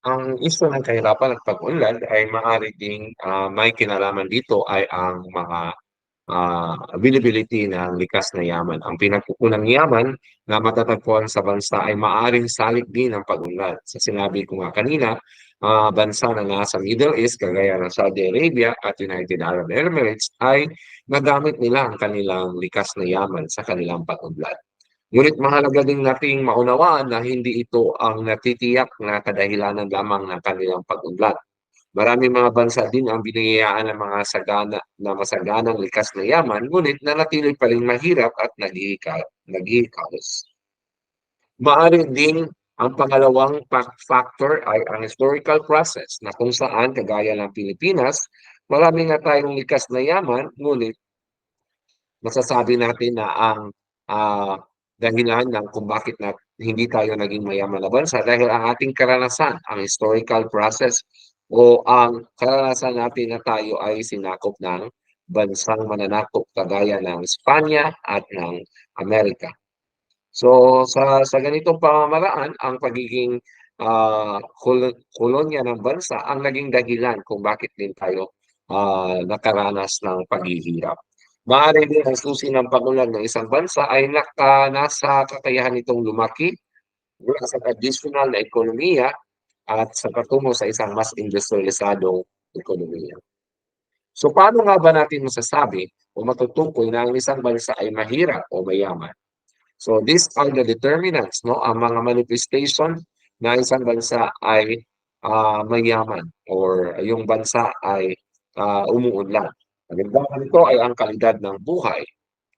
Ang issue ng kahirapan at pag-unlad ay maaari ding may kinalaman dito ay ang mga availability ng likas na yaman. Ang pinagkukunang yaman na matatagpuan sa bansa ay maaring salik din ng pag-unlad. Sa sinabi ko nga kanina, bansa na nasa Middle East, kagaya ng Saudi Arabia at United Arab Emirates, ay nagamit nila ang kanilang likas na yaman sa kanilang pag-unlad. Ngunit mahalaga din nating maunawaan na hindi ito ang natitiyak na kadahilanan lamang ng kanilang pag-unlad. Maraming mga bansa din ang biniyayaan ng mga masaganang likas na yaman, ngunit nanatili pa rin mahirap at nag-iikaos. Maaari din ang pangalawang factor ay ang historical process na kung saan, kagaya ng Pilipinas, marami nga tayong likas na yaman, ngunit masasabi natin na ang ah, dahilan ng kung bakit hindi tayo naging mayaman na bansa dahil ang ating karanasan, ang historical process o ang karanasan natin na tayo ay sinakop ng bansang mananakop kagaya ng Espanya at ng Amerika. So sa ganitong pamamaraan, ang pagiging kolonya ng bansa ang naging dahilan kung bakit din tayo nakaranas ng paghihirap. Maaari din ang susi ng pag-unlad ng isang bansa ay nasa kakayahan nitong lumaki mula sa traditional na ekonomiya at sa patungo sa isang mas industrialisadong ekonomiya. So paano nga ba natin masasabi o matutukoy na ang isang bansa ay mahirap o mayaman? So these are the determinants, no? Ang mga manifestation na isang bansa ay mayaman or yung bansa ay umuunlad. Halimbawa nito ay ang kalidad ng buhay,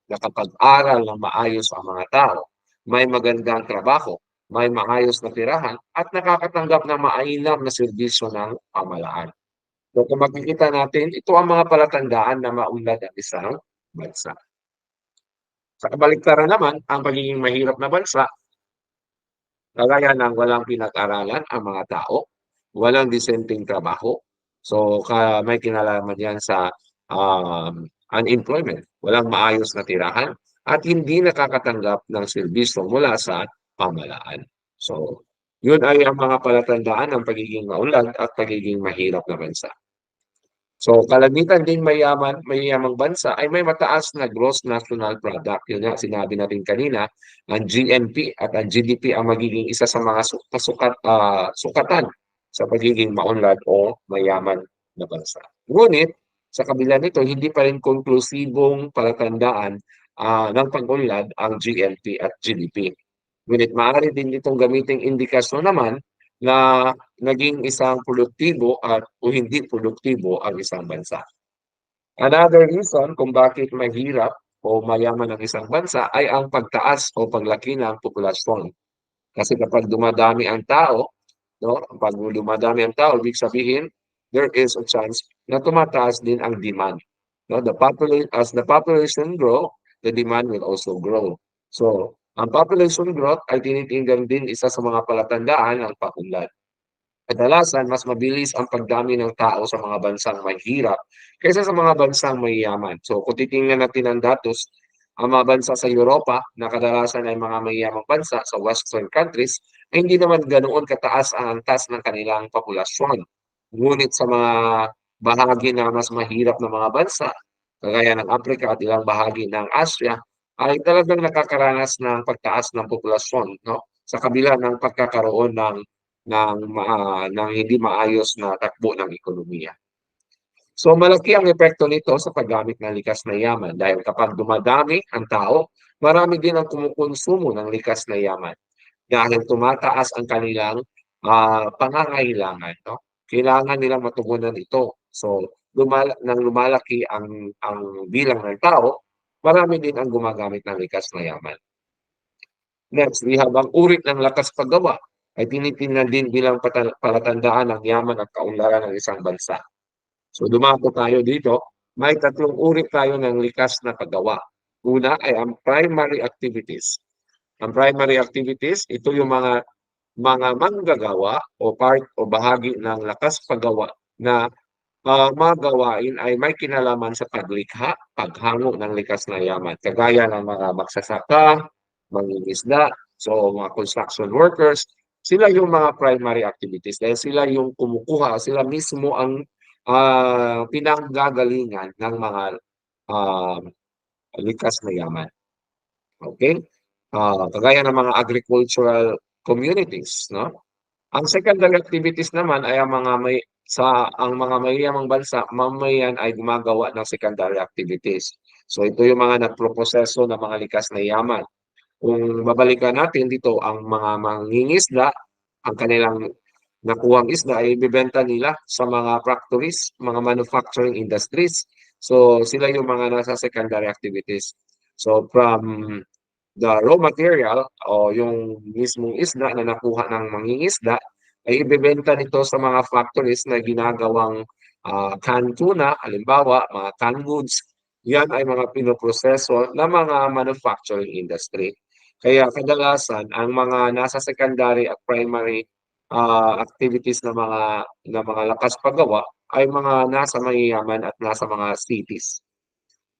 nakapag-aral ng maayos ang mga tao, may magandang trabaho, may maayos na tirahan, at nakakatanggap ng mainam na serbisyo ng pamahalaan. So kung makikita natin, ito ang mga palatandaan na maunlad ang isang bansa. Sa kabaligtaran naman, ang pagiging mahirap na bansa, kagaya ng walang pinag-aralan ang mga tao, walang disenteng trabaho. So, may kinalaman yan sa unemployment, walang maayos na tirahan, at hindi nakakatanggap ng serbisyo mula sa pamahalaan. So, yun ay ang mga palatandaan ng pagiging maunlad at pagiging mahirap na bansa. So, kalamitan din mayamang bansa ay may mataas na gross national product. Yun nga, sinabi natin kanina, ang GNP at ang GDP ang magiging isa sa mga sukatan sa pagiging maunlad o mayaman na bansa. Ngunit, sa kabila nito, hindi pa rin konklusibong palatandaan ng pag-unlad ang GNP at GDP. Ngunit maaari din itong gamiting indikasyon naman na naging isang produktibo at o hindi produktibo ang isang bansa. Another reason kung bakit mahirap o mayaman ang isang bansa ay ang pagtaas o paglaki ng populasyon. Kasi kapag dumadami ang tao, no, pag dumadami ang tao, ibig sabihin, there is a chance na tumataas din ang demand. No, as the population grow, the demand will also grow. So, ang population growth ay tinitingnan din isa sa mga palatandaan ng pag-unlad. Kadalasan, mas mabilis ang pagdami ng tao sa mga bansang mahirap kaysa sa mga bansang mayayaman. So kung titingnan natin ang datos, ang mga bansa sa Europa na kadalasan ay mga mayayamang bansa sa Western countries ay hindi naman ganoon kataas ang antas ng kanilang populasyon. Ngunit sa mga bahagi na mas mahirap na mga bansa, kagaya ng Africa at ilang bahagi ng Asia, ay talagang nakakaranas ng pagtaas ng populasyon, no? Sa kabila ng pagkakaroon ng hindi maayos na takbo ng ekonomiya. So malaki ang epekto nito sa paggamit ng likas na yaman dahil kapag dumadami ang tao, marami din ang kumukonsumo ng likas na yaman dahil tumataas ang kanilang pangangailangan. No? Kailangan nilang matugunan ito. So nang lumalaki ang bilang ng tao, marami din ang gumagamit ng likas na yaman. Next, we have ang urit ng lakas paggawa ay tinitingnan din bilang palatandaan ng yaman at kaunlaran ng isang bansa. So dumako tayo dito, may tatlong uri tayo ng likas na paggawa. Una ay ang primary activities. Ang primary activities, ito yung mga manggagawa o part o bahagi ng lakas paggawa na mga gawain ay may kinalaman sa paglikha, paghango ng likas na yaman. Kagaya ng mga magsasaka, mangingisda, so mga construction workers, sila yung mga primary activities dahil sila yung kumukuha, sila mismo ang pinanggagalingan ng mga ah, likas na yaman. Okay? Kagaya ng mga agricultural communities, no? Ang secondary activities naman ay ang mga mayayamang bansa, mamamayan ay gumagawa ng secondary activities. So ito yung mga nagproproseso ng mga likas na yaman. Kung babalikan natin dito, ang mga mangingisda, ang kanilang nakuhang isda ay ibebenta nila sa mga factories, mga manufacturing industries. So sila yung mga nasa secondary activities. So from the raw material o yung mismong isda na nakuha ng mangingisda ay ibebenta nito sa mga factories na ginagawang canned tuna, halimbawa, mga canned goods. Yan ay mga pinoproseso ng mga manufacturing industry. Kaya kadalasan, ang mga nasa secondary at primary activities ng mga lakas paggawa ay mga nasa mayayaman at nasa mga cities.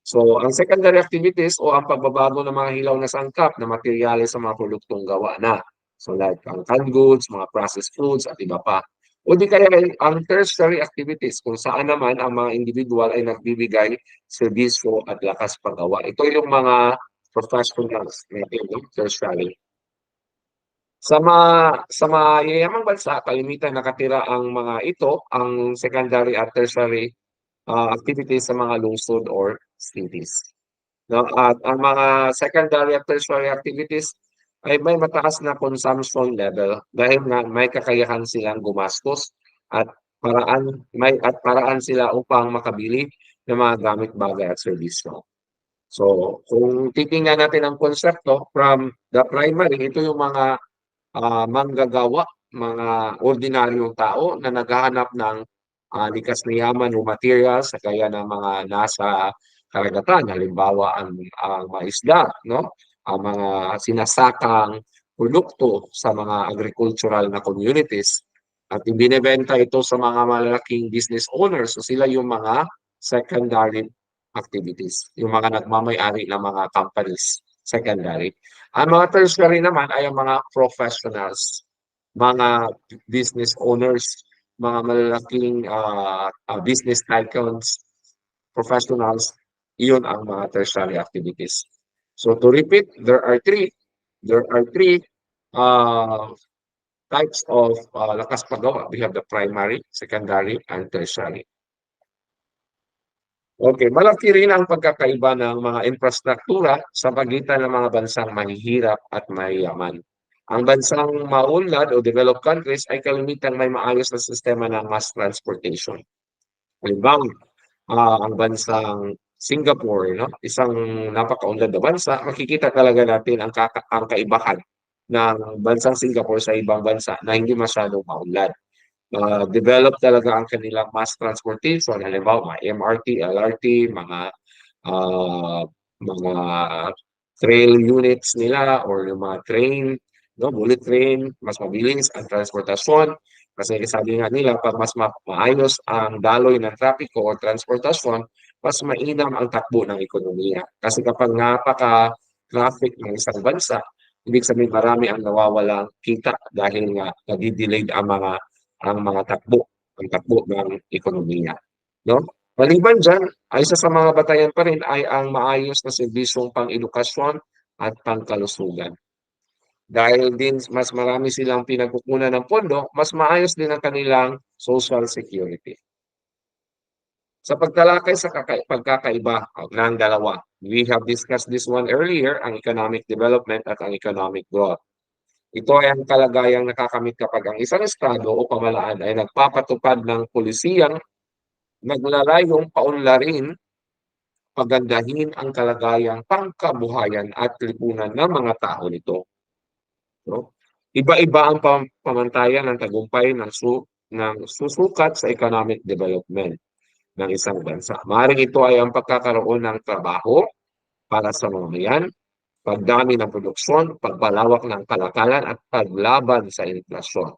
So, ang secondary activities o ang pagbabago ng mga hilaw na sangkap na materyales sa mga produktong gawa na. So, like ang canned goods, mga processed foods, at iba pa. O di kaya ang tertiary activities kung saan naman ang mga individual ay nagbibigay serbisyo at lakas paggawa. Ito yung mga professionals natin, no? Tertiary. Sa mayayamang bansa, kalimitan nakatira ang mga ito, ang secondary at tertiary activities sa mga lungsod or cities. No? At ang mga secondary at tertiary activities ay may mataas na consumption level dahil nga may kakayahan silang gumastos at paraan sila upang makabili ng mga gamit bagay at serbisyo. So, kung titingnan natin ang konsepto from the primary, ito yung mga manggagawa, mga ordinaryong tao na naghahanap ng likas na yaman o materials sa kaya ng mga nasa karagatan. Halimbawa, ang mga isda, no? Ang mga sinasakang produkto sa mga agricultural na communities. At ibinebenta ito sa mga malalaking business owners. So sila yung mga secondary activities, yung mga nagmamay-ari ng mga companies, secondary. Ang mga tertiary naman ay ang mga professionals, mga business owners, mga malalaking business tycoons, professionals, iyon ang mga tertiary activities. So to repeat, there are three uh, types of lakas paggawa. We have the primary, secondary, and tertiary. Okay, malaki rin ang pagkakaiba ng mga infrastruktura sa pagitan ng mga bansang mahihirap at mayayaman. Ang bansang maunlad o developed countries ay kalimitang may maayos na sistema ng mass transportation. Halimbawa, ang bansang Singapore, no? Isang napakaunlad na bansa, makikita talaga natin ang kaibahan ng bansang Singapore sa ibang bansa na hindi masyadong maunlad. Develop talaga ang kanilang mass transportation, halimbawa, mga MRT, LRT, uh, mga trail units nila or yung mga train, no, bullet train, mas mabilis ang transportasyon. Kasi sabi nga nila, pag mas maayos ang daloy ng trapiko o transportasyon, mas mainam ang takbo ng ekonomiya. Kasi kapag napaka-traffic ng isang bansa, ibig sabihin marami ang nawawalang kita dahil nga nadidelayed ang mga takbo ng ekonomiya. No? Maliban dyan, ay isa sa mga batayan pa rin ay ang maayos na serbisyong pang-edukasyon at pangkalusugan. Dahil din mas marami silang pinagkukunan ng pondo, mas maayos din ang kanilang social security. Sa pagtalakay sa pagkakaiba ng dalawa, we have discussed this one earlier, ang economic development at ang economic growth. Ito ay ang kalagayang nakakamit kapag ang isang estado o pamalaan ay nagpapatupad ng pulisiyang naglalayong paunlarin, pagandahin ang kalagayang pangkabuhayan at lipunan ng mga tao nito. No? Iba-iba ang pamantayan ng tagumpay ng susukat sa economic development ng isang bansa. Maaaring ito ay ang pagkakaroon ng trabaho para sa mamamayan, pagdami ng produksyon, pagpalawak ng kalakalan at paglaban sa inflasyon.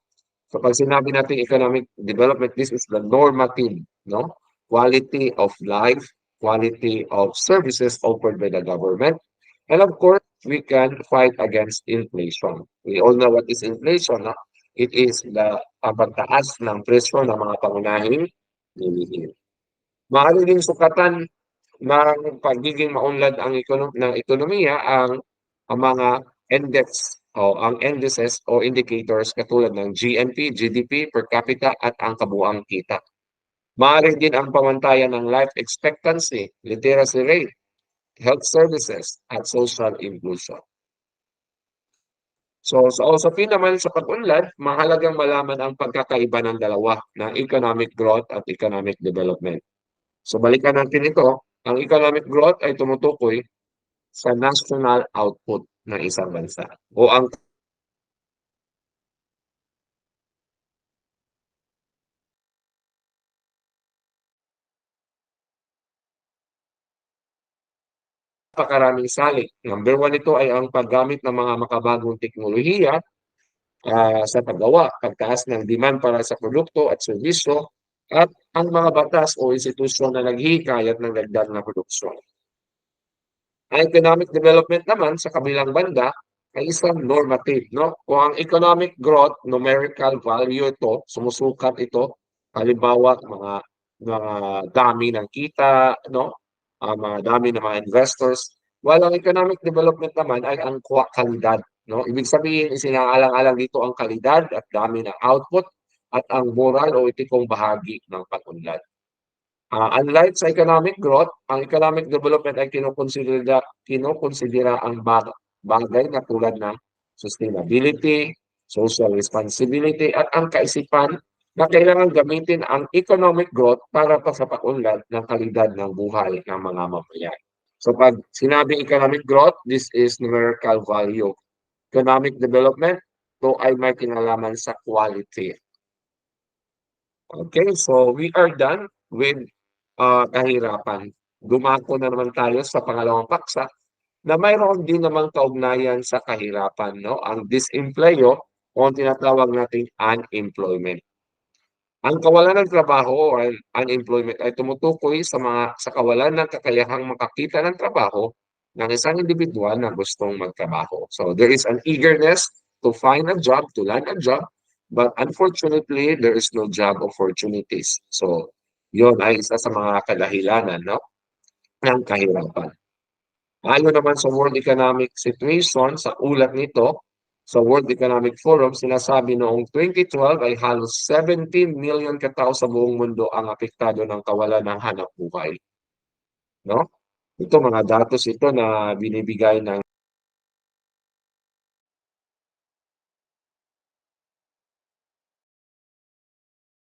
So pag sinabi natin economic development, this is the normative, no? Quality of life, quality of services offered by the government. And of course, we can fight against inflation. We all know what is inflation, no? It is ang pagtaas ng presyo ng mga pangunahing bilihin. Maaari ding sukatan ng pagiging maunlad ng ekonomiya ang mga indices o indicators katulad ng GNP, GDP per capita at ang kabuuang kita. Maaari din ang pamantayan ng life expectancy, literacy rate, health services, at social inclusion. So sa usapin naman sa pag-unlad, mahalagang malaman ang pagkakaiba ng dalawa, ng economic growth at economic development. So balikan natin ito, ang economic growth ay tumutukoy sa national output ng isang bansa o ang napakaraming salik. Number one ito ay ang paggamit ng mga makabagong teknolohiya sa paggawa, pagtaas ng demand para sa produkto at serbisyo, at ang mga batas o institusyon na naghihikayat ng dagdag na produksyon. Ang economic development naman sa kabilang banda ay isang normative, no? Kung ang economic growth, numerical value ito, sumusukat ito, halimbawa mga dami ng kita, no? Mga dami ng mga investors. While ang economic development naman ay ang kalidad, no? Ibig sabihin, isinaalang-alang dito ang kalidad at dami ng output at ang moral o etikong bahagi ng pag-unlad. Unlike sa economic growth, ang economic development ay kinukonsidera ang bagay na tulad ng sustainability, social responsibility, at ang kaisipan na kailangan gamitin ang economic growth para pa sa pag-unlad ng kalidad ng buhay ng mga mamayan. So pag sinabing economic growth, this is numerical value. Economic development, to ay may kinalaman sa quality. Okay, so we are done with kahirapan. Dumako na naman tayo sa pangalawang paksa na mayroon din namang kaugnayan sa kahirapan, no? Ang disempleo o ang tinatawag nating unemployment. Ang kawalan ng trabaho o unemployment ay tumutukoy sa kawalan ng kakayahang makakita ng trabaho ng isang individual na gustong magtrabaho. So there is an eagerness to find a job, to land a job, but unfortunately, there is no job opportunities. So yun ay isa sa mga kadahilanan, no, ng kahirapan. Ayon naman sa World Economic Situation, sa ulat nito, sa World Economic Forum, sinasabi noong 2012 ay halos 17 million katao sa buong mundo ang apektado ng kawalan ng hanap buhay. No? Ito mga datos ito na binibigay ng